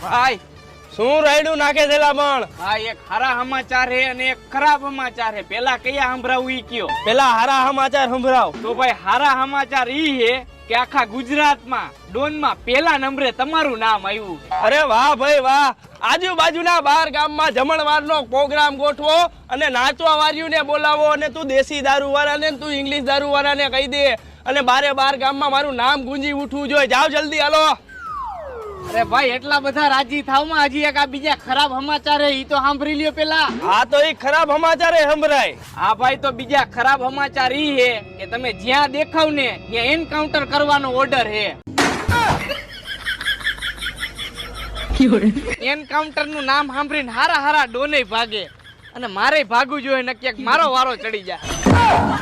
ભાઈ શું રાયડું નાખે છે પણ? હા, એક સારા સમાચાર હે અને એક ખરાબ સમાચાર હે. પેલા કયા સંભળાવું ઈ કયો? પેલા હારા સમાચાર સંભળાવ. તો ભાઈ સારા સમાચાર ઈ હે કે આખા ગુજરાતમાં ડોનમાં પેલા નંબરે તમારું નામ આવ્યું. અરે વાહ ભાઈ વાહ. આજુબાજુના 12 ગામમાં જમણવારનો પ્રોગ્રામ ગોઠવો અને નાચવા વાળીઓને બોલાવો અને તું દેશી દારૂ વાળાને તું ઇંગ્લિશ દારૂ વાળાને કહી દે અને 12 ગામમાં મારું નામ ગુંજી ઉઠવું જોઈએ. જાઓ જલ્દી હાલો. અરે ભાઈ એટલા બધા રાજી થાવમાં હજી એક આ બીજા ખરાબ સમાચાર હે ઈ તો સાંભળી લ્યો પેલા. હા તો એ ખરાબ સમાચાર સંભળાય. હા ભાઈ, તો બીજા ખરાબ સમાચાર ઈ હે કે તમે જ્યાં દેખાવ ને ત્યાં એન્કાઉન્ટર કરવાનો ઓર્ડર હે. એન્કાઉન્ટર નું નામ સાંભળીને હારા હારા ડોને ભાગે અને મારે ભાગવું જોઈએ નક્કી મારો વારો ચડી જાય.